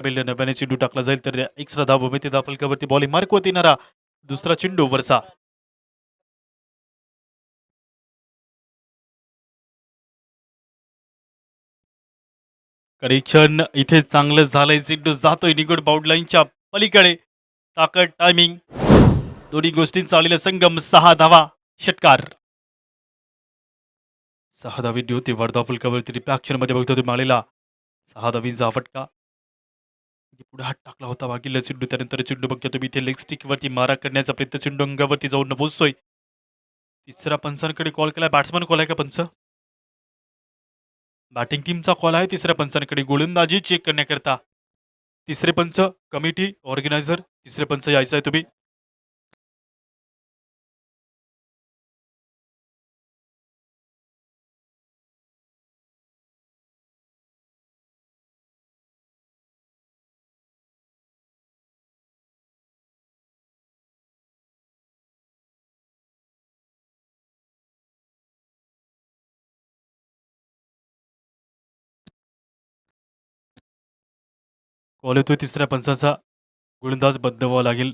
नव्याने चेंडू टाकला जाईल तर एक्स्ट्रा धाव मिळते. धावफलकावरती बॉलिंग मार्कवरती येणारा दुसरा चेंडू वरचा. कनेक्शन इथे चांगलं झालंय. चेंडू जातोय निगुड बाउंड लाईनच्या पलीकडे. ताकद, टायमिंग दोन्ही गोष्टींचा आलेला संगम. 6 धावा, षटकार. 6 धावी होती. वर्धा फलकावरती रिप्लॅक्शन मध्ये बघतो तुम्ही आलेला 6 धावींचा फटका. पुढे हात टाकला होता मागील चेंडू. त्यानंतर चेंडू बघतो तुम्ही इथे लेग स्टिक वरती मारा करण्याचा प्रयत्न. चेंडू अंगावरती जाऊन पोहोचतोय. तिसऱ्या पंचांकडे कॉल केलाय. बॅट्समन कॉल आहे का पंच? बॅटिंग टीमचा कॉल आहे तिसऱ्या पंचांकडे गोलंदाजी चेक करण्याकरता. तिसरे पंच, कमिटी, ऑर्गनायझर, तिसरे पंच यायचं आहे तुम्ही. कॉल येतोय तिसऱ्या पंचाचा. गोलंदाज बदल व्हावा लागेल.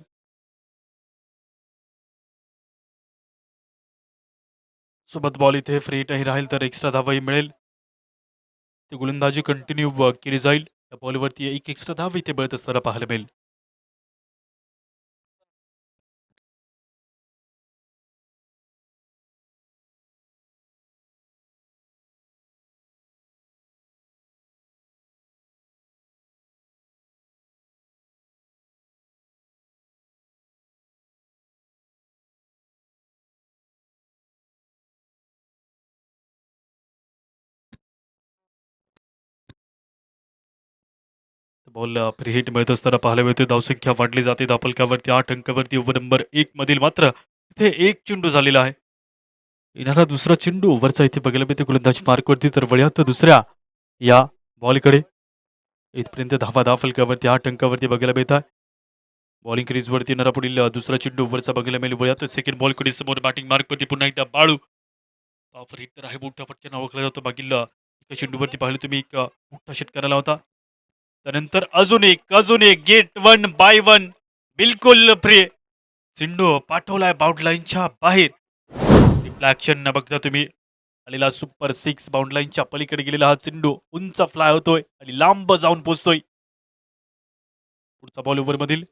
सोबत बॉल इथे फ्री नाही राहील तर एक्स्ट्रा धावाही मिळेल. ते गोलंदाजी कंटिन्यू केली जाईल. त्या बॉलवरती एक एक्स्ट्रा धाव इथे मिळत असताना पाहायला मिळेल. बॉल फ्री हिट मिळत असताना पाहायला मिळते. धावसंख्या वाढली जाते. धावफलकावरती 8 अंकावरती ओव्हर नंबर 1 मधील मात्र इथे एक चेंडू झालेला आहे. येणारा दुसरा चेंडू ओव्हरचा इथे बघायला मिळते गोलंदाज मार्कवरती. तर वळ्यात दुसऱ्या या बॉलकडे. इथपर्यंत धावा धावफलकावरती 8 अंकावरती बघायला मिळत आहे. बॉलिंग क्रीजवरती येणारा पुढील दुसरा चेंडू ओव्हरचा बघायला मिळेल. वळ्यात सेकंड बॉलकडे समोर बॅटिंग मार्कवरती पुन्हा एकदा बाळू. ऑफर हिट तर आहे. मोठ्या फटक्यानं ओळखला जातो. मागील एका चेंडूवरती पाहिलं तुम्ही एक मोठा षट करायला होता. त्यानंतर अजून एक गेट 1 बाय 1 बिलकुल फ्री. चेंडू पाठवलाय बाउंड लाईनच्या बाहेर. रिफ्लॅक्शन न बघता तुम्ही आलेला सुपर 6 बाउंड लाईनच्या पलीकडे गेलेला हा चेंडू उंच फ्लाय होतोय आणि लांब जाऊन पोहोचतोय. पुढचा बॉल ओव्हर मधील.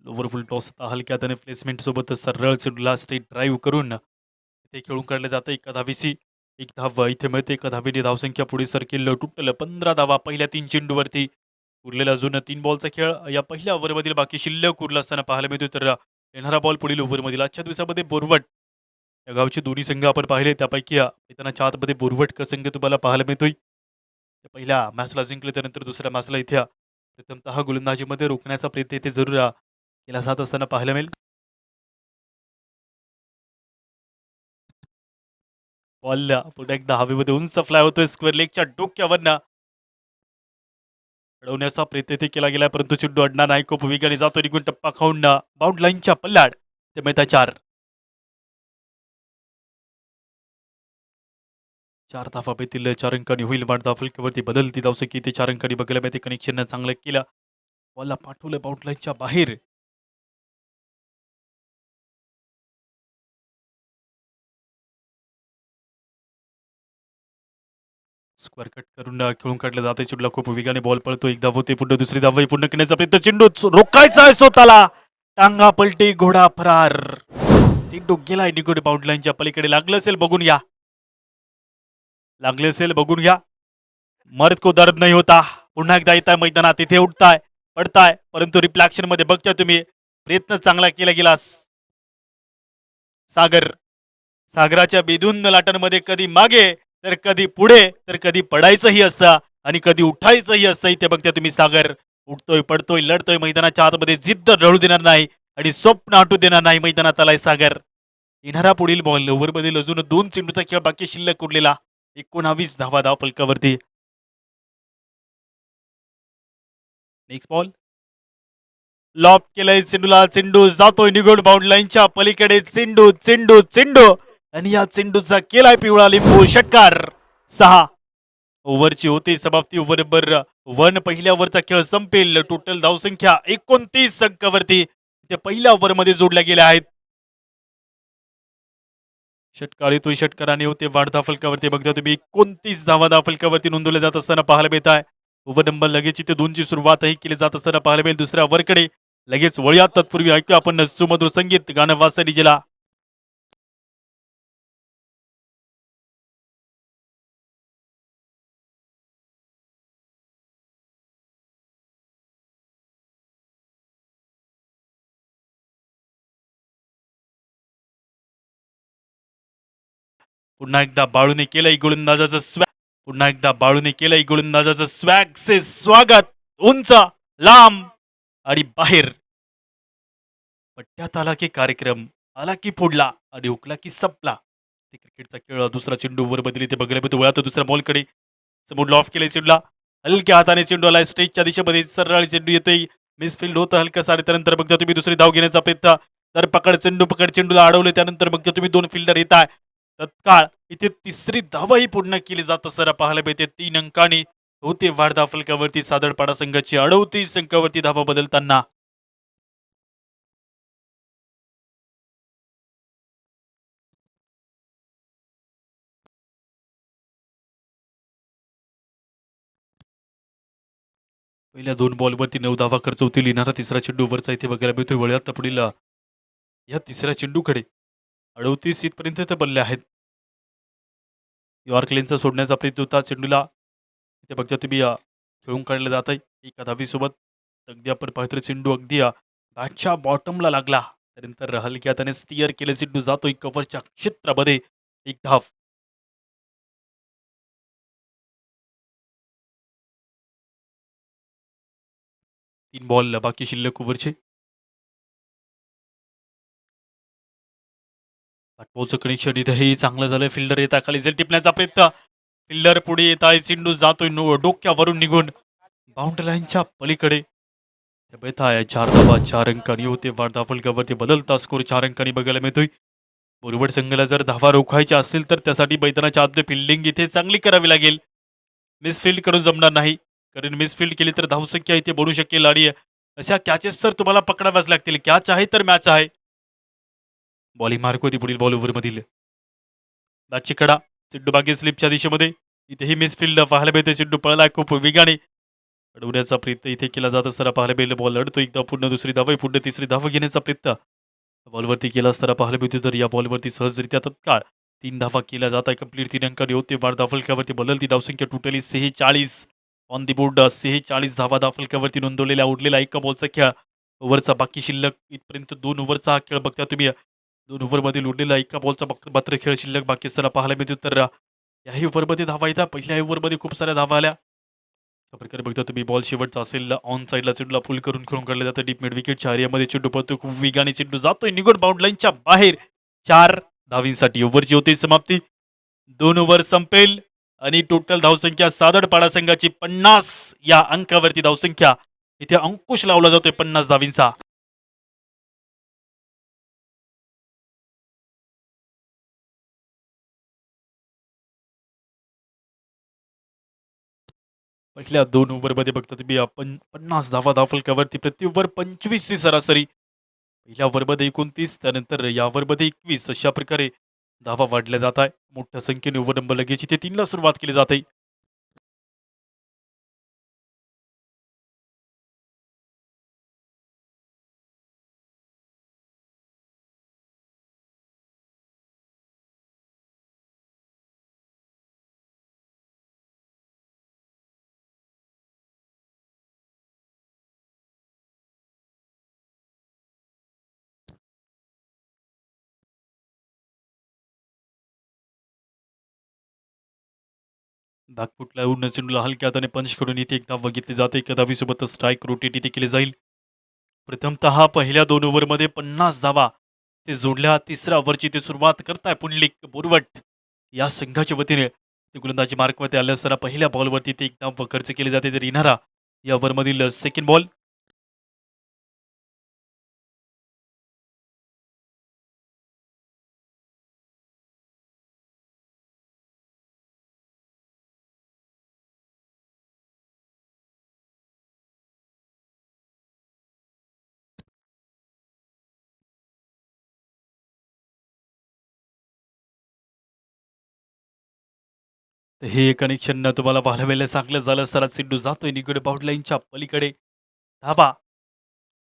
लोवर फुल टॉस हलक्या त्याने प्लेसमेंट सोबत सरळ चेंडूला स्ट्रेट ड्राईव्ह करून ते खेळून काढलं जातं. एका धावीसी एक धाव इथे मिळते. एका धावेने धावसंख्या पुढे सरकेल. टोटल 15 धावा पहिल्या 3 चेंडूवरती. उरलेला अजून 3 बॉलचा खेळ या पहिल्या ओव्हरमधील बाकी शिल्लक उरला असताना पाहायला मिळतो. तर येणारा बॉल पुढील ओव्हरमधील. आजच्या दिवसामध्ये बोरवट या गावचे दोन्ही संघ आपण पाहिले. त्यापैकी येताना आतमध्ये बोरवट का संघ तुम्हाला पाहायला मिळतोय. पहिल्या मॅचला जिंकले त्यानंतर दुसऱ्या मॅचला इथे प्रथमतः गोलंदाजीमध्ये रोखण्याचा प्रयत्न इथे जरूर केला जात असताना पाहायला मिळेल. बॉल पुन्हा एकदा हवेमध्ये उंच फ्लाय होतोय. स्क्वेअर लेगच्या डोक्यावरनं अडवण्याचा प्रयत्न इथे केला गेला परंतु चेंडू अडणार नाही. खूप वेगाने जातो निघून टप्पा खाऊन बाउंड लाईनच्या पल्ल्याड. ते मिळतात 4 धावा मिळतील. 4 अंकांनी होईल वाढ. धावफलकावरती बदलती धावसंख्या इथे 4 अंकांनी बघायला मिळते. कनेक्शन चांगलं केलं. बॉलला पाठवलं बाउंड लाईनच्या बाहेर. स्क्वेअर कट करून खेळून काढलं जाते. चेंडूला खूप वेगाने बॉल पळतो. एक धाव होते. पुन्हा दुसरी धाव पूर्ण करण्याचा प्रयत्न. चेंडू रोखायचा आहे स्वतःला. टांगा पलटी घोडा फरार. चेंडू गेलाय निगुड बाउंड लाईनच्या पलीकडे. लागलं असेल बघून घ्या. मर्द को दर्द नाही होता. पुन्हा एकदा येताय मैदानात. इथे उठताय पडताय परंतु रिफ्लॅक्शन मध्ये बघता तुम्ही प्रयत्न चांगला केला गेला. सागराच्या बेधुंद लाटांमध्ये कधी मागे तर कधी पुढे तर कधी पडायचंही असतं आणि कधी उठायचंही असतं. इथे बघता तुम्ही सागर उठतोय पडतोय लढतोय मैदानाच्या आतमध्ये. जिद्द ढळू देणार नाही आणि स्वप्न हटू देणार नाही. मैदानात आलाय सागर. येणारा पुढील बॉल ओव्हरमधील अजून 2 चेंडूचा खेळ बाकी शिल्लक उरलेला. 19 धावा धाव फलकावरती. नेक्स्ट बॉल लॉप केलाय चेंडूला. चेंडू जातोय निघून बाउंड लाईनच्या पलीकडे. चेंडू आणि या चेंडूचा केलाय पिवळा लिंबू. षटकार. 6 ओव्हरची होती समाप्ती. ओव्हर नंबर 1 पहिल्या ओव्हरचा खेळ संपेल. टोटल धावसंख्या 29 अंकावरती ते पहिल्या ओव्हरमध्ये जोडल्या गेल्या आहेत. षटकार येतोय, षटकाराने होते वाढ धावफलकावरती. बघता तुम्ही 29 धावा धावफलकावरती नोंदवल्या जात असताना पाहायला मिळत आहे. ओव्हर नंबर लगेच इथे 2ची सुरुवातही केली जात असताना पाहायला मिळेल. दुसऱ्या ओव्हरकडे लगेच वळूयात. तत्पूर्वी ऐकूया आपण सुमधुर संगीत गाणं वाचा डीजेला. पुन्हा एकदा बाळूने केलंय गोलंदाजाचं स्वॅग. पुन्हा एकदा बाळूने केलंय गोलंदाजाचं स्वॅग से स्वागत. उंच, लांब आणि बाहेर. पट्ट्यात आला की कार्यक्रम, आला की फोडला आणि हुकला की संपला. ते क्रिकेटचा खेळ. दुसरा चेंडू वर बदली ते बघायला मिळतो. वळा दुसऱ्या बॉलकडे समोर लॉफ केले चेंडूला. हलक्या हाताने चेंडू आलाय स्ट्रेटच्या दिशेमध्ये. सरळ चेंडू येतोय. मिसफिल्ड होतं हलकं आणि त्यानंतर बघता तुम्ही दुसरी धाव घेण्याचा प्रयत्न. तर पकड चेंडूला अडवले. त्यानंतर बघता तुम्ही 2 फिल्डर येत आहे. तत्काळ इथे तिसरी धावही पूर्ण केली जात असताना पाहायला मिळते. 3 अंकांनी होते वाढ धावफलकावरती सादरपाडा संघाची 38 अंकावरती धावा बदलताना. पहिल्या 2 बॉलवरती 9 धावा खर्च होतील. येणारा तिसरा चेंडू ओव्हरचा इथे बघायला मिळतोय. वळ्यात पुढील या तिसऱ्या चेंडूकडे 38 इथपर्यंत ते बनले आहेत. यॉर्क लेनचा सोडण्याचा प्रयत्न होता चेंडूला. इथे बघता तुम्ही खेळून काढलं जात आहे एका धावीसोबत. अगदी आपण पाहतो चेंडू अगदी बॅटच्या बॉटमला लागला. त्यानंतर हलक्या हाताने स्टिअर केले. चेंडू जातोय कव्हरच्या क्षेत्रामध्ये. एक धाव. 3 बॉल बाकी शिल्लक ओव्हरचे. पाठपोचं कनेक्शन इथेही चांगलं झालं. फिल्डर येत आहे खाली झेल टिपण्याचा प्रयत्न. फिल्डर पुढे येत आहे. चेंडू जातोय डोक्यावरून निघून बाउंड्री लाईनच्या पलीकडे. आहे 4 धावा 4 अंकांनी होते वाढ धावफलकावरती बदलता स्कोर 4 अंकांनी बघायला मिळतोय. मुरबाड संघाला जर धावा रोखायच्या असतील तर त्यासाठी मैदानाच्या आतली फिल्डिंग इथे चांगली करावी लागेल. मिसफिल्ड करून जमणार नाही. कारण मिसफिल्ड केली तर धावसंख्या इथे बनू शकेल आणि अशा कॅचेस तर तुम्हाला पकडाव्याच लागतील. कॅच आहे तर मॅच आहे. बॉलिंग मार्क होती पुढील बॉल ओव्हरमधील. बॅटची कडा चेंडू बागे स्लिपच्या दिशेमध्ये. इथेही मिसफिल्ड पाहायला मिळते. चेंडू पळाला खूप वेगाने. अडवण्याचा प्रयत्न इथे केला जात असताना पाहायला मिळेल. बॉल अडतो एकदा. पुन्हा दुसरी धाव. पुन्हा तिसरी धाव घेण्याचा प्रयत्न बॉलवरती केला असताना पाहायला मिळते. तर या बॉलवरती सहजरित्या तत्काळ 3 धावा केल्या जात आहे. कंप्लीट 3 अंकांनी होते वाढ धावफलकावरती बदलती धावसंख्या टोटली 46 ऑन दी बोर्ड. 46 धावा धावफलकावरती नोंदवलेल्या. उरलेला एका बॉलचा खेळ. ओव्हरचा बाकी शिल्लक इथपर्यंत 2 ओव्हरचा हा खेळ बघता तुम्ही. 2 ओव्हरमध्ये उरलेला एका बॉलचा मात्र खेळ शिल्लक बाकी असताना पाहायला मिळतो. तर याही ओव्हरमध्ये धावा येतात. पहिल्या ओव्हरमध्ये खूप साऱ्या धावा आल्या. अशा प्रकारे बघता तुम्ही बॉल शेवटचा असेल ऑन साईडला चेंडूला फुल करून खेळून काढलं जातं. डीप मिड विकेटच्या एरियामध्ये चेंडू पळतो खूप वेगाने. चेंडू जातोय निघून बाउंड लाईनच्या बाहेर. 4 धावींसाठी ओव्हरची होती समाप्ती. 2 ओव्हर संपेल आणि टोटल धावसंख्या सादडपाडा संघाची 50 या अंकावरती धावसंख्या. इथे अंकुश लावला जातोय 50 धावींचा. पहिल्या 2 ओव्हरमध्ये बघता तुम्ही आपण 50 धावा धावफलकावरती. प्रति ओव्हर 25 ची सरासरी. पहिल्या ओव्हरमध्ये 29 त्यानंतर या ओव्हरमध्ये 21 अशा प्रकारे धावा वाढल्या जात आहे. मोठ्या संख्येने ओव्हर नंबर लगेच इथे 3 ला सुरुवात केली जाते. बॅकफुटला उडणं चेंडूला हलक्या हाताने पंच करून इथे एक धाव बघितली जाते. एका धावीसोबत स्ट्राईक रोटेट इथे केले जाईल. प्रथमतः पहिल्या 2 ओव्हरमध्ये 50 धावा ते जोडल्या. तिसऱ्या ओव्हरची ते सुरुवात करताय पुंडलिक बोरवट या संघाच्या वतीने. ते गोलंदाजी मार्कवरती आले असताना पहिल्या बॉलवरती ते एक धाव खर्च केली जाते. तर येणारा या ओव्हरमधील सेकंड बॉल. हे कनेक्शन तुम्हाला पाहायला मिळालं. चांगलं झालं. सरळ चेंडू जातोय निगडी बाउंड्री लाईनच्या पलीकडे. धावा,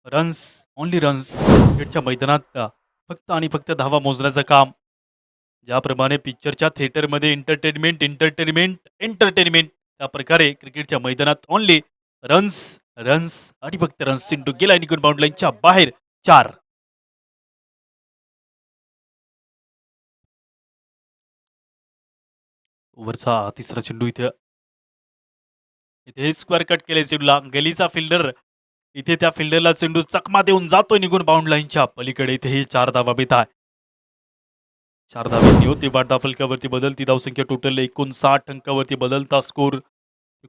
रन्स, ओन्ली रन्स. क्रिकेटच्या मैदानात फक्त आणि फक्त धावा मोजण्याचं काम. ज्याप्रमाणे पिक्चरच्या थिएटरमध्ये एंटरटेनमेंट, एंटरटेनमेंट, एंटरटेनमेंट त्या प्रकारे क्रिकेटच्या मैदानात ओन्ली रन्स, रन्स आणि फक्त रन्स. चेंडू गेला निगडी बाउंड्री लाईनच्या बाहेर. 4. ओव्हरचा तिसरा चेंडू इथे इथे स्क्वेअर कट केले चेंडूला. गलीचा फिल्डर इथे त्या फिल्डरला चेंडू चकमा देऊन जातोय निघून बाउंड लाईनच्या पलीकडे. इथे ही 4 धावा बेत आहे. 4 धावांनी होती वाट फलकावरती बदलती धावसंख्या. टोटल 59 अंकावरती बदलता स्कोर.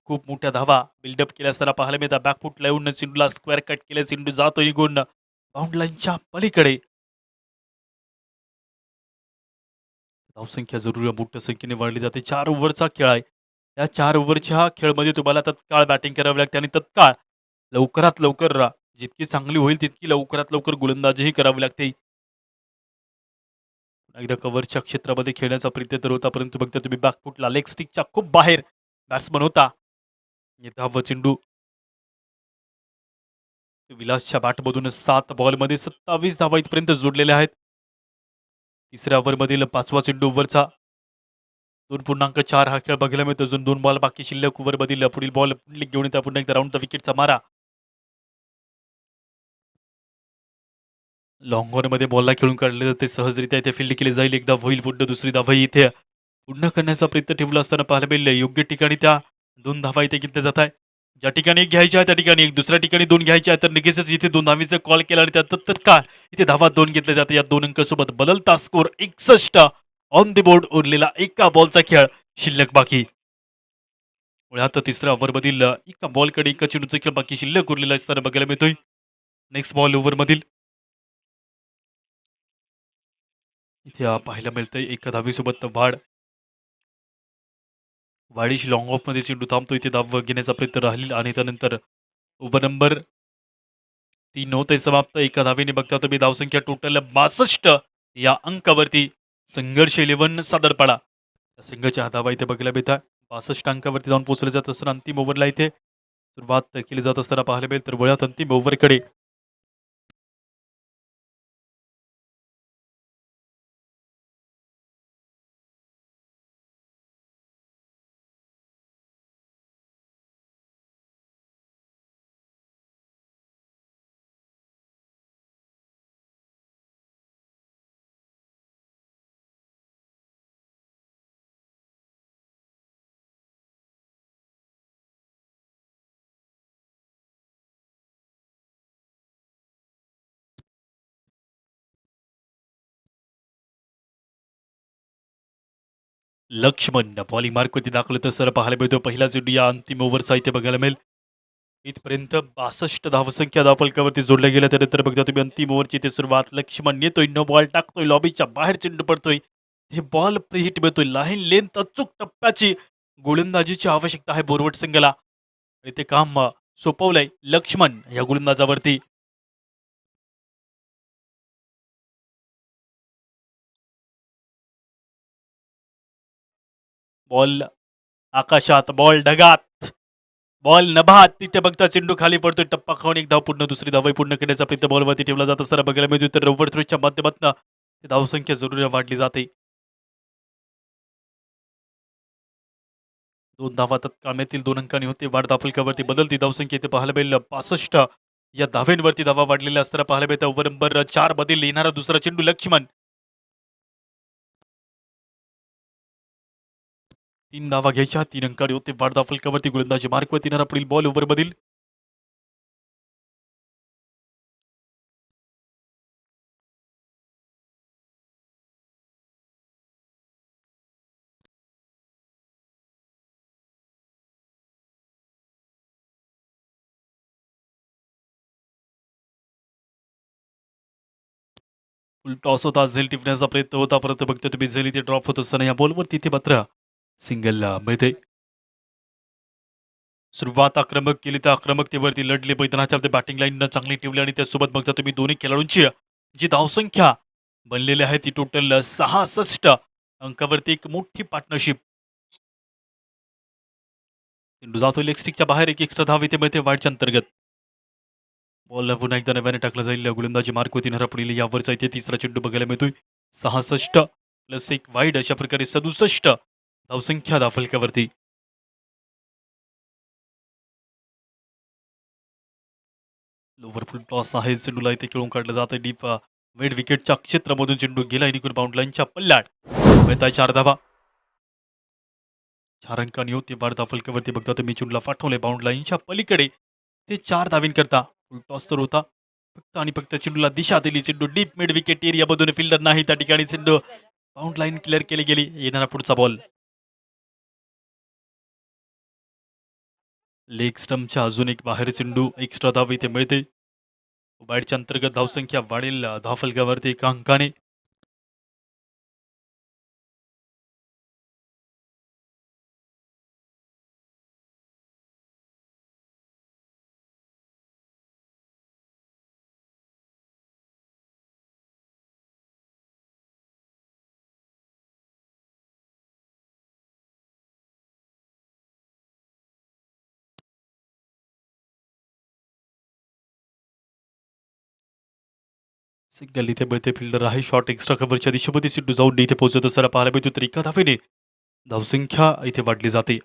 खूप मोठ्या धावा बिल्डअप केल्या असताना पाहायला मिळतात. बॅकफूट लावून चेंडूला स्क्वेअर कट केले. चेंडू जातोय निघून बाउंड लाईनच्या पलीकडे. धावसंख्या जरूर मोठ्या संख्येने वाढली जाते. 4 ओव्हरचा खेळ आहे. या 4 ओव्हरच्या खेळमध्ये तुम्हाला तत्काळ बॅटिंग करावी लागते आणि तत्काळ लवकरात लवकर जितकी चांगली होईल तितकी लवकरात लवकर गोलंदाजीही करावी लागते. एकदा कव्हरच्या क्षेत्रामध्ये खेळण्याचा प्रयत्न तर होता, परंतु बघता तुम्ही बॅकफुटला लेग स्टिकच्या खूप बाहेर बॅट्समन होता. धाव चेंडू विलासच्या बॅटमधून 7 बॉलमध्ये 27 धावा इथपर्यंत जोडलेल्या आहेत. तिसऱ्या ओव्हरमधील 5वा चेंडू ओव्हरचा 2.4 हा खेळ बघायला मिळतो. अजून 2 बॉल बाकी शिल्लक. ओव्हरमधील पुढील बॉल घेऊन त्या पुन्हा एकदा राऊंड द विकेटचा मारा. लॉंग मध्ये बॉलला खेळून काढले जाते. सहजरित्या इथे फील्ड केली जाईल. एकदा होईल पुढे दुसरी धावा इथे पुन्हा करण्याचा प्रयत्न ठेवला असताना पाहायला मिळेल. योग्य ठिकाणी त्या 2 धावा इथे घेतल्या जात आहे. ज्या ठिकाणी एक घ्यायच्या आहे त्या ठिकाणी एक, दुसऱ्या ठिकाणी 2 घ्यायच्या आहे तर निघेच इथे 2 धावीचा कॉल केला आणि त्यात तत्काळ इथे धावा 2 घेतल्या जाते. या 2 अंकासोबत बदलता स्कोर 61 ऑन द बोर्ड. उरलेला एका बॉलचा खेळ शिल्लक बाकी. आता तिसऱ्या ओव्हरमधील एका बॉलकडे एका चेंडूचा खेळ बाकी शिल्लक उरलेला असताना बघायला मिळतोय. नेक्स्ट बॉल ओव्हरमधील इथे पाहायला मिळतंय एका धावीसोबत वाडीशी लॉंग ऑफमध्ये चेंडू थांबतो. इथे धाव घेण्याचा प्रयत्न राहील आणि त्यानंतर ओव्हर नंबर 3 होते समाप्त. एका धावेने बघता तुम्ही धावसंख्या टोटल 62 या अंकावरती संघर्ष 11 सादरपाडा. संघाच्या धावा इथे बघायला मिळतात. 62 अंकावरती जाऊन पोहोचले जात असताना अंतिम ओव्हरला इथे सुरुवात केली जात असताना पाहायला मिळेल. तर वळ्यात अंतिम ओव्हरकडे लक्ष्मण बॉलिंग मार्कवरती दाखवलं तर सर पाहायला मिळतो. पहिला चेंडू या अंतिम ओव्हरचा इथे बघायला मिळेल. इथपर्यंत 62 धावसंख्या धावफलकावरती जोडल्या गेल्या. त्यानंतर बघता तुम्ही अंतिम ओव्हरची ते सुरुवात. लक्ष्मण येतोय, नो बॉल टाकतोय, लॉबीच्या बाहेर चेंडू पडतोय. हे बॉल प्रीहिट मिळतोय. लाईन लेंथ अचूक टप्प्याची गोलंदाजीची आवश्यकता आहे बोरवट संघाला आणि ते काम सोपवलंय लक्ष्मण या गोलंदाजावरती. बॉल आकाशात, बॉल ढगात, बॉल नभात. तिथे बघता चेंडू खाली पडतोय. टप्पा खाऊन एक धाव पूर्ण, दुसरी धाव पूर्ण करण्याचा प्रयत्न बॉलवरती ठेवला जात असताना बघायला मिळतो. तर ओव्हर थ्रोच्या माध्यमातून धावसंख्या जरूर वाढली जाते. 2 धावा तत्काळ मिळतील. 2 अंकांनी होते वाढ. धावफलकावरती बदलती धावसंख्या इथे पाहायला मिळेल. 65 या धावेंवरती धावा वाढलेल्या असताना पाहायला मिळतं. ओव्हर नंबर 4 मधील येणारा दुसरा चेंडू लक्ष्मण. 3 धावा घ्यायच्या. 3 अंकांनी होते वाढ. धावफलकावरती गोलंदाजी मार्कवरती येणारा पुढील बॉल ओव्हर मधील टॉस होता. झेल टिपण्याचा प्रयत्न होता, परंतु बघता तुम्ही झेल इथे ड्रॉप होत असताना या बॉलवर तिथे मात्र सिंगल मिळते. सुरुवात आक्रमक केली तर आक्रमकतेवरती लढले. मैदानाच्या बॅटिंग लाईन चांगली ठेवली आणि त्यासोबत बघता तुम्ही दोन्ही खेळाडूंची जी धावसंख्या बनलेली आहे ती टोटल 66 अंकावरती एक मोठी पार्टनरशिप चेंडू जातो लेग स्टिकच्या बाहेर, एक एक्स्ट्रा धाव इथे मिळते वाईडच्या अंतर्गत. बॉल पुन्हा एकदा नव्याने टाकला जाईल. गोलंदाजी मार्क होती नरपडलेली. यावरचा इथे तिसरा चेंडू बघायला मिळतोय. 66 प्लस 1 वाईड, अशा प्रकारे 67 धावसंख्या धावफलकावरती. लोवर फुल टॉस आहे. चेंडूला इथे खेळून काढलं जातं डीप मिड विकेटच्या क्षेत्रामधून. चेंडू गेला निघून बाउंड लाईनच्या पल्ल्यात. मिळत आहे 4 धावा. 4 अंकांनी होते बार धावफलकावरती. बघता तुम्ही चेंडूला पाठवले बाउंड लाईनच्या पलीकडे. ते 4 धावींकरता फुल टॉस तर होता. फक्त आणि फक्त चेंडूला दिशा दिली. चेंडू डीप मिड विकेट एरियामधून फिल्डर नाही त्या ठिकाणी. चेंडू बाउंड लाईन क्लिअर केली गेली. येणारा पुढचा बॉल लेग स्टम्पच्या अजून एक बाहेर चेंडू. एक्स्ट्रा धाव इथे मिळते. बॅटच्या अंतर्गत धावसंख्या वाढेल धावफलकावरती 1 अंकाने. सिंगल इथे मिळते. फिल्डर आहे शॉर्ट एक्स्ट्रा कव्हरच्या दिशेमध्ये. चेंडू जाऊन इथे पोहोचत असताना पाहायला मिळतो. तर एका धावेने धावसंख्या इथे वाढली जाते.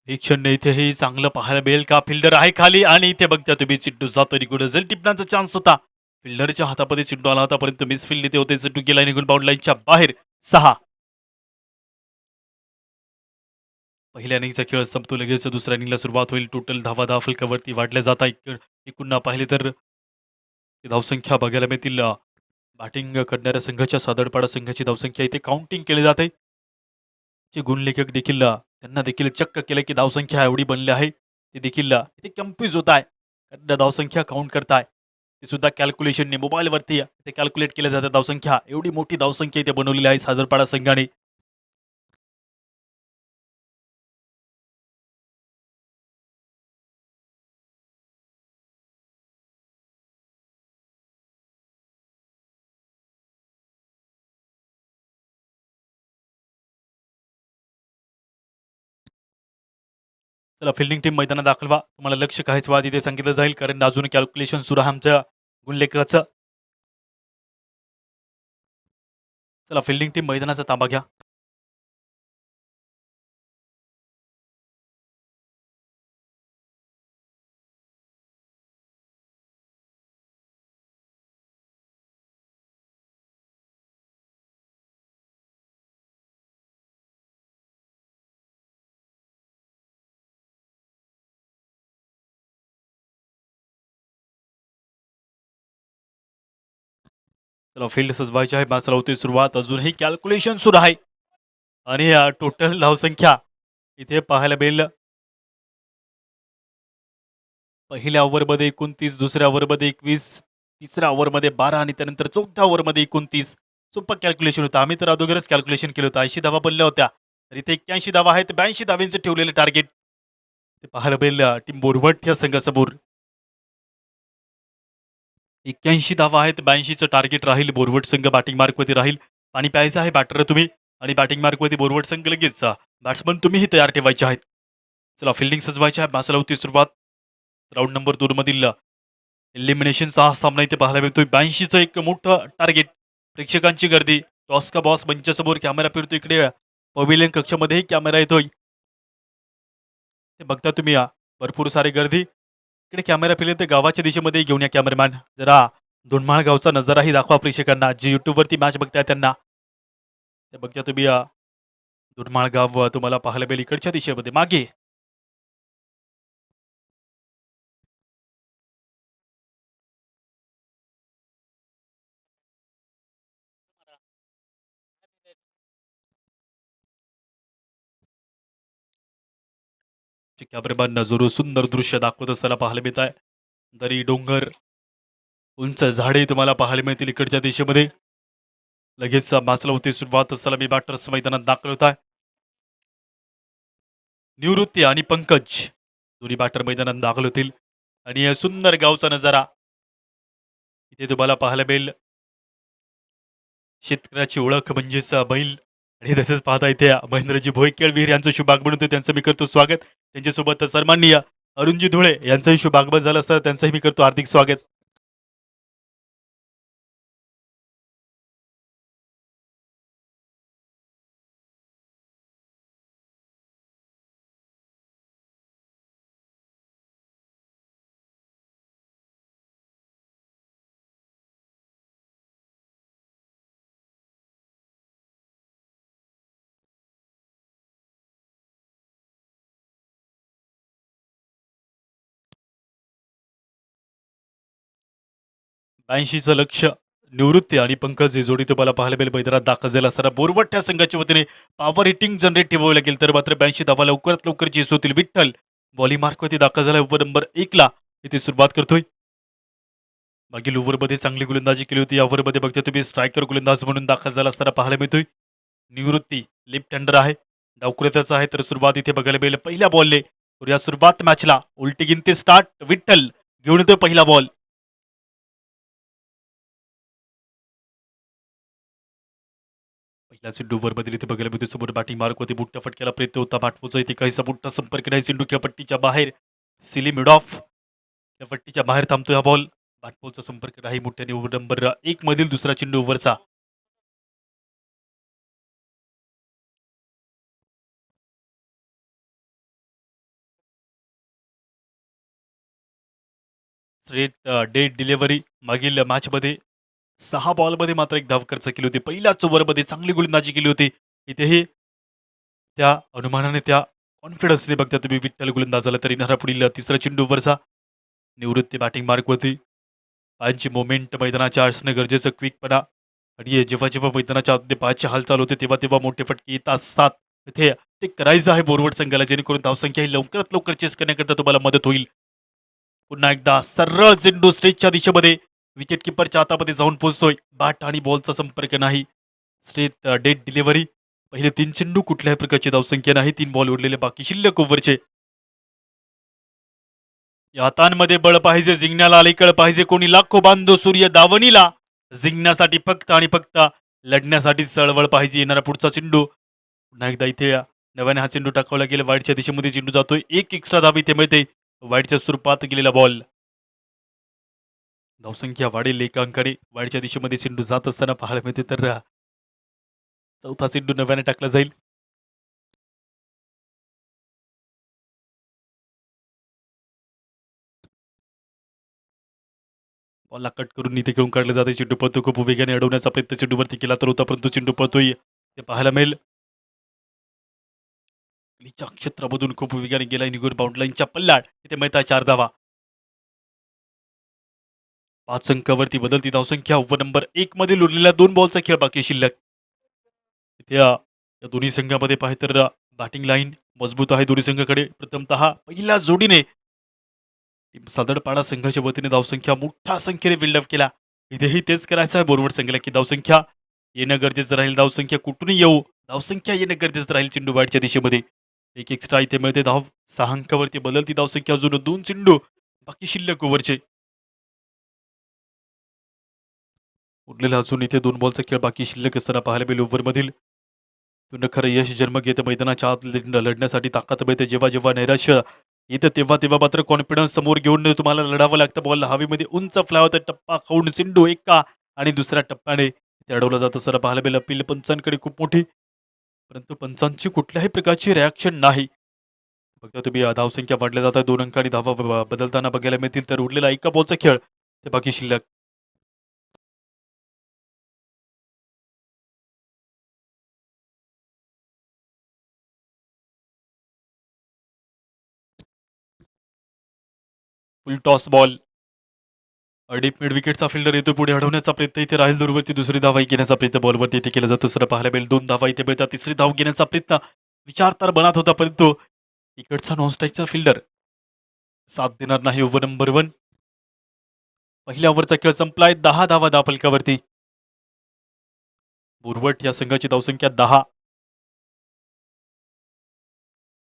एक क्षण इथेही चांगलं पाहायला मिळेल का? फिल्डर आहे खाली आणि इथे बघता तुम्ही चेंडू जातो निघून. जल टिपण्याचा चान्स होता. फिल्डरच्या हातामध्ये चेंडू आला होता, परंतु मिसफिल्ड इथे होते. चेंडू गेला निघून बाउंड लाईनच्या बाहेर. 6. पहिल्या इनिंगचा खेळ संपतो लगेच. दुसऱ्या इनिंगला सुरुवात होईल. टोटल धावा धावफलकावरती वाढल्या जात आहे. एकूण पाहिले तर धावसंख्या बघायला मिळतील. बॅटिंग करणाऱ्या संघाच्या सादडपाडा संघाची धावसंख्या इथे काउंटिंग केली जाते. जे गुणलेखक देखील त्यांना देखील चक्क केलं की धावसंख्या एवढी बनली आहे. ते देखील इथे कन्फ्यूज होत आहे. कारण धावसंख्या काउंट करताय ते सुद्धा कॅल्क्युलेशनने मोबाईलवरती ते कॅल्क्युलेट केलं जातं. धावसंख्या एवढी मोठी धावसंख्या इथे बनवलेली आहे सादरपाडा संघाने. चला फिल्डिंग टीम मैदानात दाखल व्हा. तुम्हाला लक्ष काहीच वेळा तिथे सांगितलं जाईल, कारण अजून कॅल्क्युलेशन सुरू आहे आमच्या गुणलेखकाचं. चला फिल्डिंग टीम मैदानाचा ताबा घ्या. चला फील्ड सजवायची आहे. मॅच होते सुरुवात. अजूनही कॅल्क्युलेशन सुरू आहे आणि टोटल धावसंख्या इथे पाहायला मिळेल. पहिल्या ओव्हरमध्ये 29, दुसऱ्या ओव्हरमध्ये 21, तिसऱ्या ओव्हरमध्ये 12 आणि त्यानंतर चौथ्या ओव्हरमध्ये 29. सोपं कॅल्क्युलेशन होतं. आम्ही तर अगोदरच कॅल्क्युलेशन केलं होतं. 80 धावा बनल्या होत्या, तर इथे 81 धावा आहेत. 82 धाव्यांचं ठेवलेलं टार्गेट ते पाहायला मिळेल टीम बोरवट या संघासमोर. 81 धावा आहेत. 82चं टार्गेट राहील. बोरवट संघ बॅटिंग मार्कवरती राहील. पाणी प्यायचं आहे बॅटर तुम्ही आणि बॅटिंग मार्कवरती बोरवट संघ लगेच. बॅट्समन तुम्हीही तयार ठेवायचे आहेत. चला फिल्डिंग सजवायची आहे. मॅचला होती सुरुवात. राऊंड नंबर 2 मधील एलिमिनेशनचा हा सामना इथे पाहायला मिळतोय. 82चं एक मोठं टार्गेट. प्रेक्षकांची गर्दी. टॉस का बॉस मंचासमोर कॅमेरा फिरतो. इकडे पवेलियन कक्षामध्येही कॅमेरा येतोय. ते बघता तुम्ही भरपूर सारी गर्दी. इकडे कॅमेरा फिरले तर गावाच्या दिशेमध्ये घेऊन या कॅमेरामॅन. जरा दोनमाळ गावचा नजाराही दाखवा प्रेक्षकांना. जे युट्यूबवरती मॅच बघताय त्यांना. ते बघता तुम्ही दोनमाळ गाव तुम्हाला पाहायला मिळेल इकडच्या दिशेमध्ये मागे. कॅमेरामॅन नजरो सुंदर दृश्य दाखवत असताना पाहायला मिळत आहे. दरी डोंगर उंच झाडे तुम्हाला पाहायला मिळतील इकडच्या दिशेमध्ये. लगेच मॅचला होती सुरुवात. असताना मी बॅटर्स मैदानात दाखल होत आहे. निवृत्ती आणि पंकज दोन्ही बॅटर मैदानात दाखल होतील आणि सुंदर गावचा नजारा इथे तुम्हाला पाहायला मिळेल. शेतकऱ्याची ओळख म्हणजेच बैल आणि तसंच पाहता इथे महेंद्रजी भोई केळवीर यांचं शुभागमन होते, त्यांचं मी करतो स्वागत. त्यांच्यासोबत सन्माननीय अरुणजी धुळे यांचंही शुभागमन झालं असतं, त्यांचंही मी करतो हार्दिक स्वागत. 82चं लक्ष निवृत्ती आणि पंकज ही जोडी तुम्हाला पाहायला मिळेल मैदानात दाखल झाला असताना बोरवट संघाच्या वतीने पॉवर हिटिंग जनरेट ठेवावं लागेल, तर मात्र 82 धावा लवकरात लवकर चेस होतील. विठ्ठल बॉली मार्कवरती दाखल झाला ओव्हर नंबर 1ला इथे सुरुवात करतोय. मागील ओव्हरमध्ये चांगली गोलंदाजी केली होती, या ओव्हरमध्ये बघता तुम्ही स्ट्रायकर गोलंदाज म्हणून दाखल झाला असताना पाहायला मिळतोय. निवृत्ती लेफ्ट हँडर आहे, डावकुऱ्याचा आहे, तर सुरुवात इथे बघायला मिळेल पहिल्या बॉलने. या सुरुवात मॅचला उलटी गिनती स्टार्ट. विठ्ठल घेऊन येतोय पहिला बॉल. पहिल्या चेंडू ओव्हरमध्ये इथे बघायला मिळतोय समोर बॅटिंग मार्क होती, बुट्टा फटक्याला प्रयत्न होता बाटपूचा, इथे काहीसा बुट्टा संपर्क नाही, चेंडू पट्टीच्या बाहेर. सिली मिड ऑफ या पट्टीच्या बाहेर थांबतो हा बॉल. बाटपूचा संपर्क नाही मुठ्याने. ओव्हर नंबर 1 मधील दुसरा चेंडू ओव्हरचा. स्ट्रेट डेट डिलिव्हरी. मागील मॅचमध्ये 6 बॉलमध्ये मात्र 1 धाव खर्च केली होती. पहिल्याच ओव्हरमध्ये चांगली गोलंदाजी केली होती. इथेही त्या अनुमानाने त्या कॉन्फिडन्सने बघता तुम्ही विठ्ठल गोलंदाज झाला तरी येणारा पुढील तिसरा चेंडू ओव्हरचा. निवृत्ती बॅटिंग मार्कवरती. पायांची मोमेंट मैदानाच्या असणं गरजेचं, क्विकपणा आणि जेव्हा जेव्हा मैदानाच्या आतमध्ये पायाची हालचाल होते तेव्हा तेव्हा मोठे फटके येत असतात. इथे ते करायचं आहे बोरवड संघाला, जेणेकरून धावसंख्या ही लवकरात लवकर चेस करण्याकरता तुम्हाला मदत होईल. पुन्हा एकदा सरळ चेंडू स्ट्रेटच्या दिशेमध्ये विकेट किपरच्या हातामध्ये जाऊन पोहोचतोय. बॅट आणि बॉलचा संपर्क नाही. स्ट्रेट डेट डिलिव्हरी. पहिले 3 चेंडू कुठल्याही प्रकारची धावसंख्या नाही, 3 बॉल उरलेले बाकी शिल्लक ओव्हरचे. या हातांमध्ये बळ पाहिजे, जिंकण्याला अलीकड पाहिजे कोणी, लाखो बांधो सूर्य दावणीला. जिंकण्यासाठी फक्त आणि फक्त लढण्यासाठी चळवळ पाहिजे. येणारा पुढचा चेंडू पुन्हा एकदा इथे नव्याने हा चेंडू टाकावला गेला, वाईटच्या दिशेमध्ये चेंडू जातोय. एक एक्स्ट्रा धाव इथे मिळते. वाईटच्या स्वरूपात गेलेला बॉल. धावसंख्या वाढेल एका अंकाने. वाईटच्या दिशेमध्ये चेंडू जात असताना पाहायला मिळते, तर चौथा चेंडू नव्याने टाकला जाईल. बॉलला कट करून इथे खेळून काढलं जाते. चेंडू पळतो, खूप वेगाने अडवण्याचा प्रयत्न चेंडूवरती केला तर होता, परंतु चेंडू पळतोय ते पाहायला मिळेल. क्षेत्रामधून खूप वेगाने गेलाय निघून बाउंड्रीलाईनच्या पल्ल्यात. इथे मिळतात 4 धावा. 5 अंकावरती बदलती धावसंख्या. ओव्हर नंबर 1 मधील उरलेल्या 2 बॉलचा खेळ बाकी शिल्लक. इथे या दोन्ही संघामध्ये पाहिजे तर बॅटिंग लाईन मजबूत आहे दोन्ही संघाकडे. प्रथमतः पहिल्या जोडीने सादडपाडा संघाच्या वतीने धावसंख्या मोठ्या संख्येने बिल्डअप केला. इथेही तेच करायचं आहे बोरवड संघाला, की धावसंख्या येणं गरजेचं राहील. धावसंख्या कुठूनही येऊ, धावसंख्या येणं गरजेचं राहील चेंडू वाईटच्या दिशेमध्ये. एक एक्स्ट्रा इथे मिळते धाव. 6 अंकावरती बदलती धावसंख्या. अजून 2 चेंडू बाकी शिल्लक ओव्हरचे. उरलेला अजून इथे 2 बॉलचा खेळ बाकी शिल्लक असताना पाहायला मिळेल ओव्हरमधील. पुन्हा खरं यश जन्म घेतं मैदानाच्या आत लढण्यासाठी ताकद मिळते. जेव्हा जेव्हा नैराश्य येतं तेव्हा तेव्हा मात्र कॉन्फिडन्स समोर घेऊन तुम्हाला लढावं लागतं. बॉल हवेमध्ये उंच फ्लाय होतं, टप्पा खाऊन चेंडू एका आणि दुसऱ्या टप्प्याने ते अडवलं जातं. सर पाहायला मिळेल अपील पंचांकडे खूप मोठी, परंतु पंचांची कुठल्याही प्रकारची रिॲक्शन नाही. फक्त तुम्ही धावसंख्या वाढल्या जातात, 2 अंकांनी धावा बदलताना बघायला मिळतील. तर उरलेला एका बॉलचा खेळ ते बाकी शिल्लक. Full toss ball. Deep mid विकेटचा फिल्डर येतो, पुढे अडवण्याचा प्रयत्न इथे राहील. दूरवरती दुसरी धावा घेण्याचा प्रयत्न बॉलवरती इथे केला जातो. सर पाहायला मिळेल 2 धावा इथे मिळतात. तिसरी धाव घेण्याचा प्रयत्न विचार तर बनत होता, परंतु इकडचा नॉनस्ट्राईकचा फिल्डर साथ देणार नाही. ओव्हर नंबर 1 पहिल्या ओव्हरचा खेळ संपलाय. 10 धावा धावफलकावरती. बुरवट या संघाची धावसंख्या 10.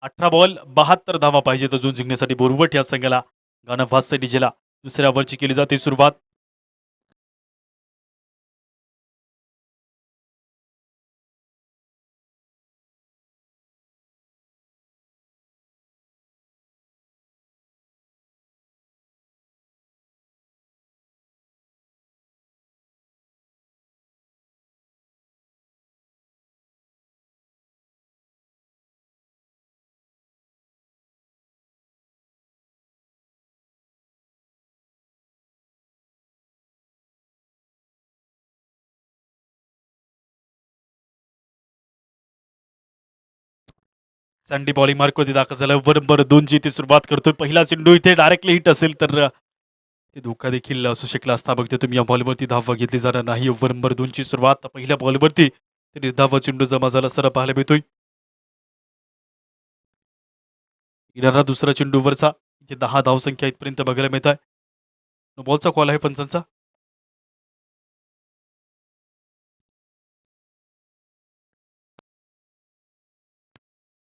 18 बॉल 72 धावा पाहिजेत अजून जिंकण्यासाठी बोरवट या संघाला. गाणं फास्ट डीजेला दुसऱ्या ओव्हरची केली जाते सुरुवात. सँडी बॉलिंग मार्कवरती दाखल झाला. ओव्हर नंबर 2ची इथे सुरुवात करतोय. पहिला चेंडू इथे डायरेक्टली हिट असेल तर ते धोका देखील असू शकला असता. बघते तुम्ही या बॉलवरती धावा घेतली जाणार नाही. ओव्हर नंबर 2ची सुरुवात पहिल्या बॉलवरती ते निर्धाव चेंडू जमा झाला असताना पाहायला मिळतोय. येणारा दुसरा चेंडू ओव्हरचा इथे 10 धावसंख्या इथपर्यंत बघायला मिळत आहे. बॉलचा कॉल आहे पंचांचा.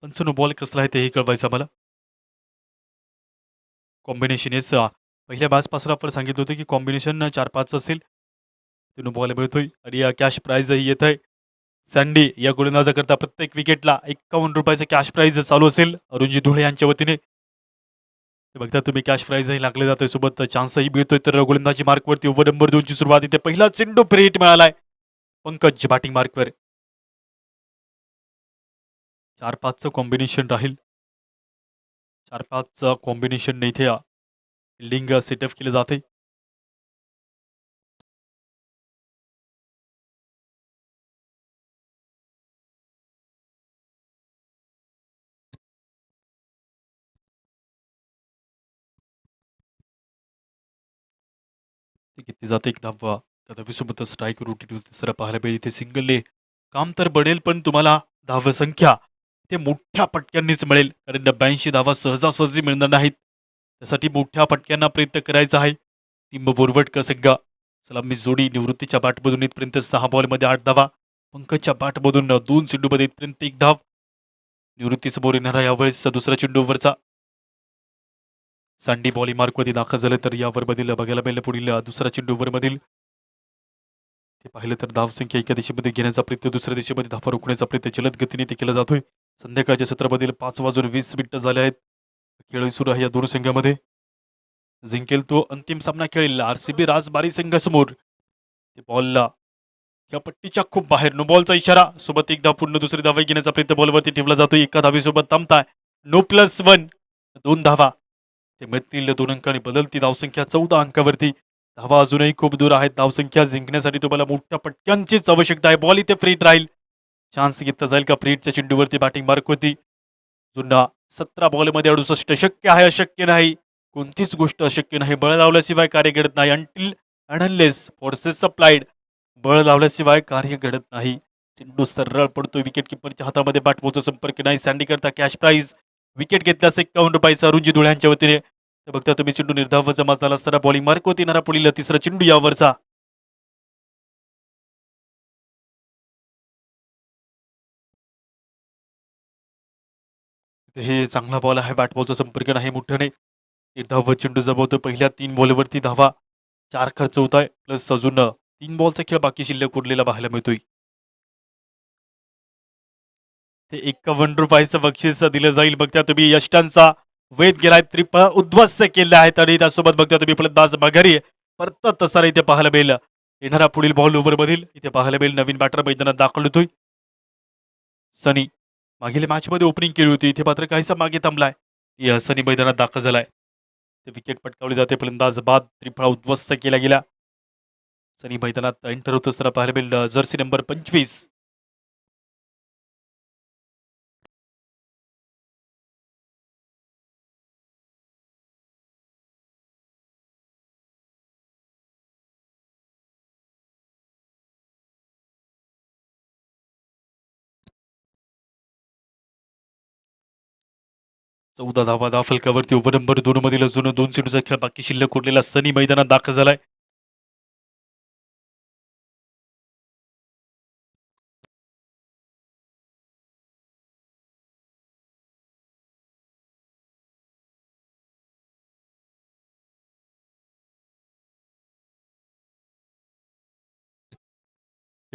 पंच बॉल कसला आहे तेही कळवायचं आम्हाला. कॉम्बिनेशन येस पहिल्या बॅचपासून आपण सांगितलं होतं की कॉम्बिनेशन 4-5 असेल. ते नो बॉल मिळतोय आणि कॅश प्राईजही येत आहे. सँडी या गोलंदाजाकरता प्रत्येक विकेटला ₹51 कॅश प्राईज चालू असेल अरुणजी धुळे यांच्या वतीने. ते बघता तुम्ही कॅश प्राईजही लागले जाते सोबत चान्सही मिळतोय. तर गोलंदाजी मार्कवरती ओव्हर नंबर 2ची सुरुवात इथे पहिला चेंडू फ्री मिळालाय. पंकज बॅटिंग मार्कवर 4-5चं कॉम्बिनेशन राहील. 4-5चं कॉम्बिनेशन इथे फिल्डिंग सेटअप केलं जाते. ते किती जाते एक धावा कदापिसोबत स्ट्राईक रोटेट सर पाहायला पाहिजे. इथे सिंगलने काम तर बनेल पण तुम्हाला धावसंख्या ते मोठ्या पटक्यांनीच मिळेल. कारण 82 धावा सहजासहजी मिळणार नाहीत. त्यासाठी मोठ्या पटक्यांना प्रयत्न करायचा आहे. टिंब बोरवट का संघ सलामी जोडी निवृत्तीच्या बॅटमधून इथपर्यंत 6 बॉलमध्ये 8 धावा. पंकजच्या बॅटमधून 2 चेंडूमध्ये इथपर्यंत 1 धाव. निवृत्तीसमोर येणारा यावेळेस दुसरा चेंडू ओव्हरचा. सँडी बॉलिंग मार्कवरती दाखल झालं तर या ओव्हरमधील बघायला मिळेल पुढील दुसरा चेंडू ओव्हरमधील ते पाहिलं तर धावसंख्या एका दिशेमध्ये घेण्याचा प्रयत्न दुसऱ्या दिशेमध्ये धावा रोखण्याचा प्रयत्न जलद गतीने ते केला जातोय. संध्याकाळच्या सत्रामधील 5:20 झाले आहेत. खेळ सुरू आहे या दोन संघामध्ये. जिंकेल तो अंतिम सामना खेळेल आरसीबी राजबारी संघासमोर. ते बॉलला या पट्टीच्या खूप बाहेर नो बॉलचा इशारा सोबत एकदा पूर्ण दुसरी धावा घेण्याचा प्रयत्न बॉलवरती ठेवला जातो. एका धावेसोबत थांबताय नो +1 2 धावा ते मिळतील. 2 अंकांनी बदलती धावसंख्या 14 अंकावरती. धावा अजूनही खूप दूर आहेत. धावसंख्या जिंकण्यासाठी तुम्हाला मोठ्या पटक्यांचीच आवश्यकता आहे. बॉल इथे फ्रीट राहील. चान्स घेतला जाईल का फ्रीटच्या चेंडूवरती बॅटिंग मार्क होती. जुन्ना 17 बॉलमध्ये 68 शक्य आहे अशक्य नाही. कोणतीच गोष्ट अशक्य नाही. बळ लावल्याशिवाय कार्य घडत नाही. अंटिल अनलेस फोर्सेस सप्लाइड बळ लावल्याशिवाय कार्य घडत नाही. चेंडू सरळ पडतोय. विकेट किपरच्या हातामध्ये बॅट पोहोचत संपर्क नाही. सँडी करता कॅश प्राईज विकेट घेतल्यास ₹51 अरुणजी धुळ्यांच्या वतीने. तर बघता तुम्ही चेंडू निर्धाव जमा झाला असताना बॉलिंग मार्क होती येणारा पुढील तिसरा चेंडू यावरचा. हे चांगला बॉल आहे. बॅट बॉलचा संपर्क नाही मोठ्याने. निर्धाव चेंडू जमवतो. पहिल्या 3 बॉलवरती धावा 4 खर्च होत आहे. प्लस अजून 3 बॉलचा खेळ बाकी शिल्लक उरलेला पाहायला मिळतोय. ते ₹51 बक्षीस दिलं जाईल. बघता तुम्ही यष्टांचा वेध गेलाय. त्रिफळ उद्ध्वस्त केले आहेत आणि त्यासोबत बघता तुम्ही फलंदाज माघारी परतत असताना इथे पाहायला मिळेल. येणारा पुढील बॉल ओव्हर मधील इथे पाहायला मिळेल. नवीन बॅटर मैदानात दाखल होतोय सनी. मागील मॅचमध्ये ओपनिंग केली होती. इथे मात्र काहीसा मागे थांबलाय. सनी मैदानात दाखल झालाय. ते विकेट पटकावली जाते. फलंदाज बाद त्रिफळा उद्ध्वस्त केला गेला. सनी मैदानात एंटर होत असताना पाहायला मिळेल जर्सी नंबर 25. चौदा धावा फलकावरती ओव्हर नंबर 2 मधील अजून 2 चेंडूचा खेळ बाकी शिल्लक उरलेला सनी मैदानात दाखल झालाय.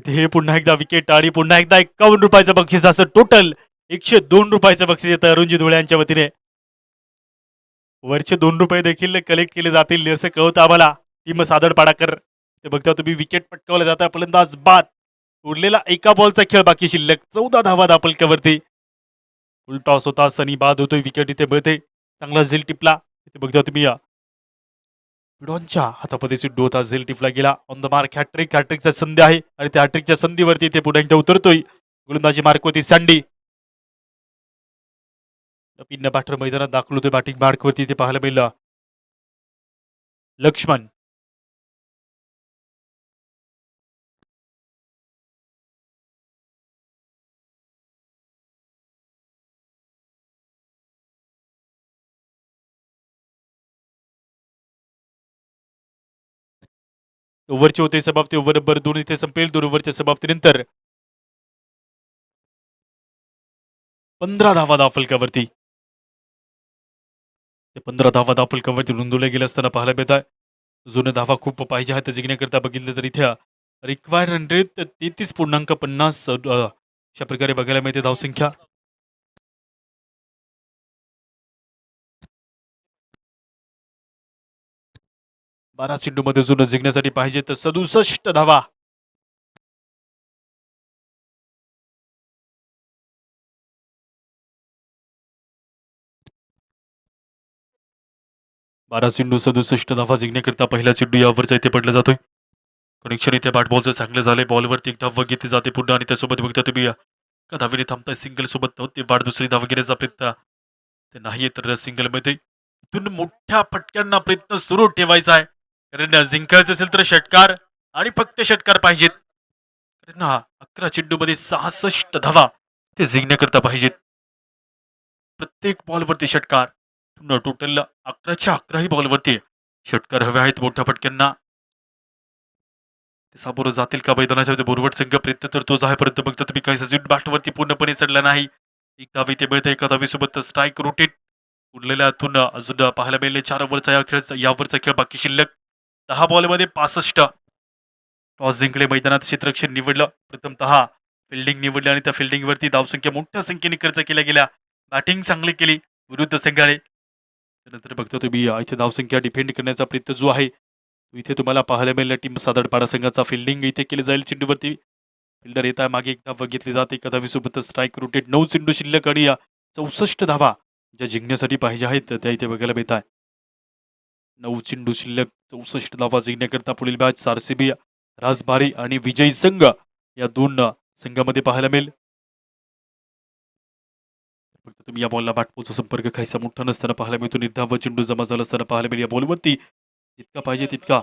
इथे हे पुन्हा एकदा विकेट आणि पुन्हा एकदा 51 रुपयाचं बक्षीस असं टोटल 102 रुपयाचं बक्षीस येतं अरुणजी धुळे यांच्या वतीने. वरचे 2 रुपये देखील कलेक्ट केले जातील असं कळवतं आम्हाला टीम सादर पाडाकर. ते बघता तुम्ही विकेट पटकावला जाता फलंदाज बाद. उरलेला एका बॉलचा खेळ बाकी शिल्लक 14 धावा दापलक्यावरती. फुल टॉस होता सनी बाद होतोय विकेट इथे मिळते चांगला झेल टिपला. इथे बघता तुम्ही या विडॉनच्या हातामध्ये सिड्डू होता झेल टिपला गेला ऑन द मार्क हॅट्रिकच्या संधी आहे आणि त्या हॅट्रिकच्या संधीवरती इथे पुन्हा एकदा उतरतोय गोलंदाजी मार्कवरती सँडी. पिन्न बॅटर मैदानात दाखल होतोय बॅटिंग मार्कवरती इथे पाहायला मिळलं लक्ष्मण. ओव्हरची होते समाप्ती ओव्हर नंबर 2 इथे संपेल. 2 ओव्हरच्या समाप्तीनंतर 15 धावा दाफलकावरती. 15 धावा दाफलकावरती नोंदवल्या गेल्या असताना पाहायला मिळत आहे. जुने धावा खूप पाहिजे आहेत जिंकण्याकरता बघितलं तर इथे रिक्वायर्ड रन रेट 33.50 अशा प्रकारे बघायला मिळते धावसंख्या. बारा चेंडूमध्ये जुनं जिंकण्यासाठी पाहिजे तर 67 धावा. बारा चेंडू 67 धावा जिंकण्याकरता पहिला चेंडू यावरचा इथे पडला जातोय. कनेक्शन इथे बॅट बॉलचं चांगलं झालंय. बॉलवरती एक धाव घेतली जाते पुन्हा आणि त्यासोबत बघता तुम्ही एका धावेने थांबताय सिंगल सोबत ते वाढ दुसरी धाव घेण्याचा प्रयत्न ते नाहीये तर सिंगल मध्ये इथून मोठ्या फटक्यांना प्रयत्न सुरू ठेवायचा आहे कारण जिंकायचं असेल तर षटकार आणि फक्त षटकार पाहिजेत. कारण 11 चेंडूमध्ये 66 धावा ते जिंकण्याकरता पाहिजेत. प्रत्येक बॉलवरती षटकार टोटल 11च्या 11ही बॉलवरती षटकार हवे आहेत मोठ्या फटक्यांना. ते सामोरं जातील का मैदानाच्या बोरवट संघ प्रयत्न तर तोच आहे परंतु बघता तुम्ही काही सजिट बॅटवरती पूर्णपणे चढला नाही. एक धाव इथे मिळतं एका धावीसोबत स्ट्राईक रोटेट उरलेल्यातून अजून पाहायला मिळेल 4 ओव्हरचा यावरचा खेळ बाकी शिल्लक 10 बॉलमध्ये 65. टॉस जिंकले मैदानात क्षेत्ररक्षण निवडलं प्रथमतः फिल्डिंग निवडली आणि त्या फिल्डिंगवरती धावसंख्या मोठ्या संख्येने खर्च केल्या गेल्या. बॅटिंग चांगली केली विरुद्ध संघाने. त्यानंतर बघतो तुम्ही इथे धावसंख्या डिफेंड करण्याचा प्रयत्न जो आहे इथे तुम्हाला पाहायला मिळेल टीम सादरपाडा संघाचा फिल्डिंग इथे केली जाईल. चेंडूवरती फिल्डर येत आहे मागे एक धाव घेतली जाते एका धावीसोबत स्ट्राईक रोटेट 9 चेंडू शिल्लक आणि 64 धावा ज्या जिंकण्यासाठी पाहिजे आहेत त्या इथे बघायला मिळत आहे. 9 चेंडू शिल्लक 64 धावा जिंकण्याकरता पुढील मॅच आरसीबी राजबारी आणि विजयी संघ या 2 संघामध्ये पाहायला मिळेल. फक्त तुम्ही या बॉलला बॅटबॉलचा संपर्क काहीसा मोठा नसताना पाहायला मिळतो. निर्धाव चेंडू जमा झाला असताना पाहायला मिळेल. या बॉलवरती जितका पाहिजे तितका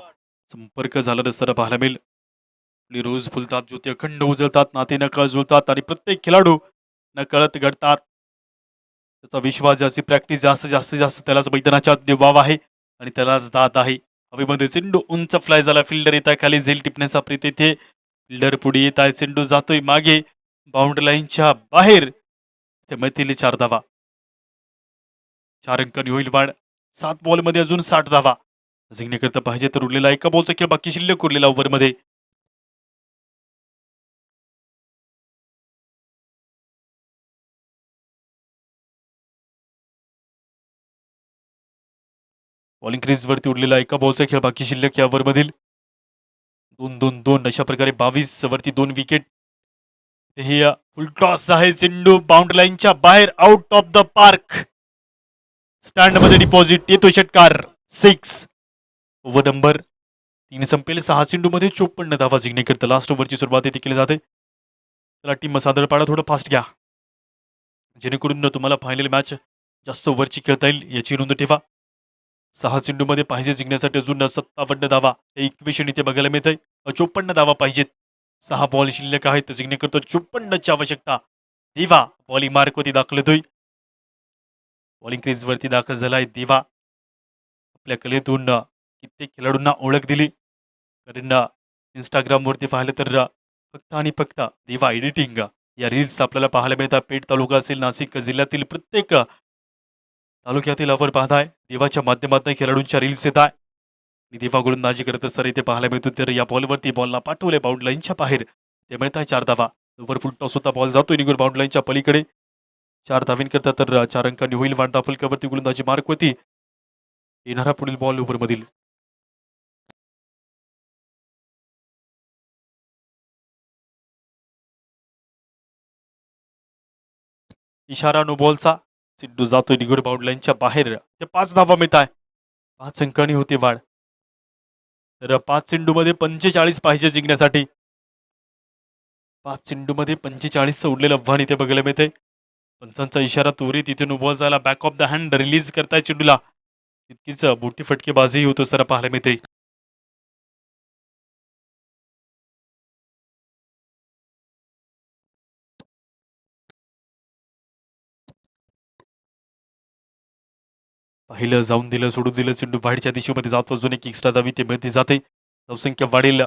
संपर्क झाला नसताना पाहायला मिळेल. आपली रोज फुलतात ज्योती अखंड उजळतात नाते नकळत जुळतात आणि प्रत्येक खेळाडू नकळत घडतात. त्याचा विश्वास जास्ती प्रॅक्टिस जास्त त्यालाच मैदानाच्या देवाव आहे आणि त्यालाच दात आहे. हवेमध्ये चेंडू उंच फ्लाय झाला. फिल्डर येत आहे खाली झेल टिपण्याचा प्रयत्न इथे फिल्डर पुढे येत आहे. चेंडू जातोय मागे बाउंड्री लाईनच्या बाहेर ते मैथिली 4 धावा. 4 अंकांनी होईल वाढ. 7 बॉलमध्ये अजून 60 धावा जिंकण्याकरता पाहिजे तर उरलेला एका बॉलचा खेळ बाकी शिल्लक उरलेला ओव्हरमध्ये. बॉलिंग क्रीजवरती उरलेला एका बॉलचा खेळ बाकी शिल्लक या ओव्हरमधील 2-2-2 अशा प्रकारे 22 वरती 2 विकेट. हे फुल टॉस आहे. चेंडू बाउंड्री लाईनच्या बाहेर out of the park. Stand मध्ये डिपॉझिट येतो षटकार 6. ओव्हर नंबर 3 संपेल. 6 चेंडू मध्ये 54 धावा जिंकण्याकरता लास्ट ओव्हरची सुरुवात येथे केली जाते. चला टीम सादरपाडा थोडं फास्ट घ्या जेणेकरून तुम्हाला फायनल मॅच जास्त ओव्हरची खेळता येईल याची नोंद ठेवा. 6 चेंडूमध्ये पाहिजे जिंकण्यासाठी अजून 57 धावा हे इक्वेशन इथे बघायला मिळत आहे. 54 धावा पाहिजेत. 6 बॉल शिल्लक आहेत जिंकण्याकरता 54ची आवश्यकता. देवा बॉलिंग मार्कवरती दाखल होतोय. बॉलिंग क्रीजवरती दाखल झालाय देवा. आपल्या कलेतून कित्येक खेळाडूंना ओळख दिली कारण इंस्टाग्रामवरती पाहिलं तर फक्त आणि फक्त देवा एडिटिंग या रील्स आपल्याला पाहायला मिळतात. पेठ तालुका असेल नाशिक जिल्ह्यातील प्रत्येक तालुक्यातील आपण पाहताय देवाच्या माध्यमातून खेळाडूंच्या रील्स येत आहे आणि देवा गोलंदाजी करत असताना इथे पाहायला मिळतो तर या बॉलवरती बॉलला पाठवले बाउंड्री लाईनच्या बाहेर ते मिळत आहे 4 धावा. ओव्हर फुल टॉस होता, बॉल जातोय निघून बाउंड्री लाईनच्या पलीकडे. 4 धावींकरता तर 4 अंकांनी होईल वाट. दाफलक्यावरती गोलंदाजी मार्क होती. येणारा पुढील बॉल ओव्हरमधील इशारा नो बॉलचा. चेंडू जातोय निघून बाउंड्री लाईनच्या बाहेर. ते 5 धावा मिळत आहे. 5 अंकांनी होती वाढ. तर 5 चेंडूमध्ये 45 पाहिजे जिंकण्यासाठी. 5 चेंडूमध्ये 45चं उडलेलं आव्हान इथे बघायला मिळते. पंचांचा इशारा त्वरित इथे नो बॉल जायला back of the hand release करताय चेंडूला. तितकीच मोठी फटकेबाजी होतो जरा पाहायला मिळते. पाहिलं, जाऊन दिलं, सोडून दिलं. चेंडू बाहेरच्या दिशेमध्ये जातो. अजून एक एक्स्ट्रा धावी ते मिळते जाते. धावसंख्या वाढेल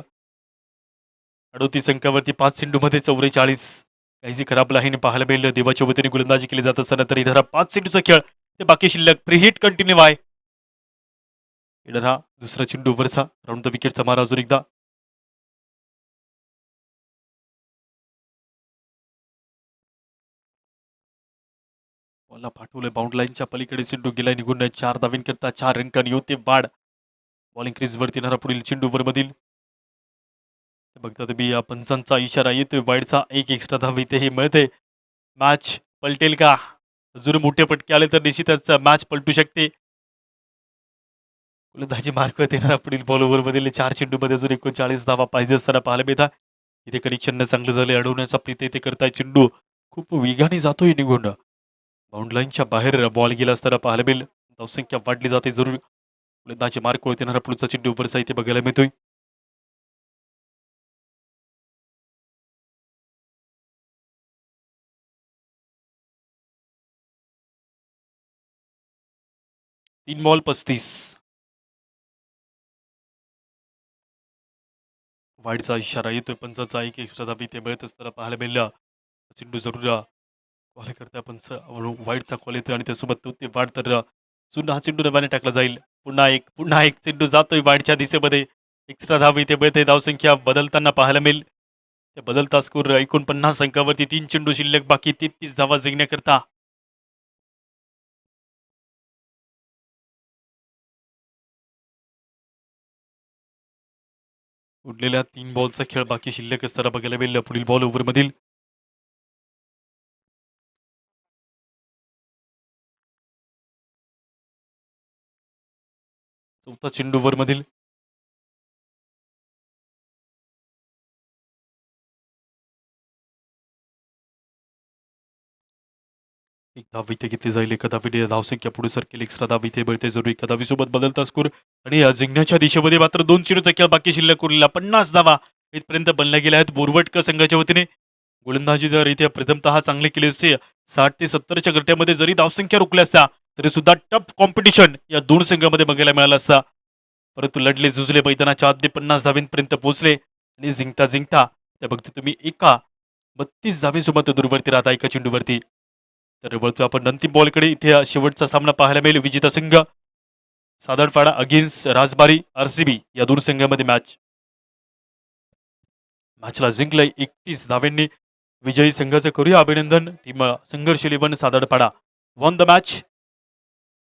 38 अंकावरती. 5 चेंडूमध्ये 44. काहीशी खराब लाईन पाहायला मिळेल. देवाच्या वतीने गोलंदाजी केली जात असताना तर इधर 5 चेंडूचा खेळ. ते बाकी शिल्लक प्रीहिट कंटिन्यू आहे. इधर दुसरा चेंडू वरचा राऊंड द विकेटचा मारा अजून एकदा. बॉलला पाठवलंय बाउंड लाईनच्या पलीकडे. चेंडू गेलाय निघून. 4 धावींकरता 4 रनकांनी होते बाड. बॉलिंग क्रीजवरती येणारा पुढील चेंडू मधील बघता तुम्ही पंचांचा इशारा येतोय वाईडचा. एक एक्स्ट्रा धाव इथे मिळते. मॅच पलटेल का? जर मोठे फटके आले तर निश्चितच मॅच पलटू शकते. गोलंदाजी मार्क येणारा पुढील बॉल ओव्हरमधील 4 चेंडूमध्ये अजून 39 धावा पाहिजे असताना पाहायला मिळतात. इथे कनेक्शन चांगलं झाले. अडवण्याचा प्रयत्न इथे करताय. चेंडू खूप वेगाने जातोय निघून. बाउंड लाईनच्या बाहेर बॉल गेला असताना पाहायला मिळेल. धावसंख्या वाढली जाते जरूर. गोलंदाजी मार्क होत येणारा पुढचा चेंडू वरचा इथे बघायला मिळतोय. तीन बॉल 35. वाईडचा इशारा येतोय. पंचाचा एक एक्स्ट्रा धाबी ते मिळत असताना पाहायला मिळालं. चेंडू जरूर कॉल करताय पंच. वाईडचा कॉल येतोय आणि त्यासोबत तो ते वाढ तर सुद्धा हा चेंडू नव्याने टाकला जाईल. पुन्हा एक चेंडू जातोय वाईडच्या दिशेमध्ये. एक्स्ट्रा धाव इथे मिळते. धावसंख्या बदलताना पाहायला मिळेल. ते बदलता स्कोर 49 अंकावरती. 3 चेंडू शिल्लक बाकी. 33 धावा जिंकण्याकरता. उरलेल्या 3 बॉलचा खेळ बाकी शिल्लक असताना बघायला मिळेल. पुढील बॉल ओव्हरमधील चौथा चेंडू ओव्हरमधील एक धाव इथे घेतली जाईल. एका धावीने धावसंख्या पुढे सरकेल. एक्स्ट्रा धाव इथे मिळते जरूर. एका धावीसोबत बदलता स्कोर आणि जिंकण्याच्या दिशेमध्ये मात्र 2 चेंडूचा खेळ बाकी शिल्लक उरलेला. 50 धावा इथपर्यंत बनल्या गेल्या आहेत बोरवटकर संघाच्या वतीने. गोलंदाजी जर इथे प्रथमतः चांगली केली असते 60 ते 70च्या गट्ट्यामध्ये जरी धावसंख्या रोखल्या असत्या तरी सुद्धा टफ कॉम्पिटिशन या दोन संघामध्ये बघायला मिळालं असता. परंतु लढले झुजले मैदानाच्या आत 50 धावींपर्यंत पोहोचले आणि जिंकता जिंकता त्या बघते तुम्ही एका 32 धावीसोबत दूरवरती राहता एका चेंडूवरती. तर वळतो आपण अंतिम बॉलकडे. इथे शेवटचा सामना पाहायला मिळेल. विजेता संघ सादडपाडा अगेन्स्ट राजबारी आरसीबी या दोन संघांमध्ये मॅचला जिंकलंय 31 धाव्यांनी. विजयी संघाचं करूया अभिनंदन. टीम संघर्ष 11 सादडपाडा वन द मॅच.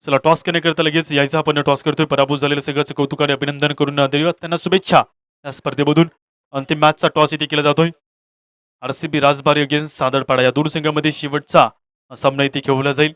चला टॉस करण्याकरता लगेच यायचा आपण टॉस करतोय. पराभूत झालेल्या संघाचं कौतुकाने अभिनंदन करून देऊयात त्यांना शुभेच्छा. या स्पर्धेमधून अंतिम मॅचचा टॉस इथे केला जातोय. आरसीबी राजबारी अगेन्स्ट सादडपाडा या दोन संघांमध्ये शेवटचा सामना इथे खेळवला जाईल.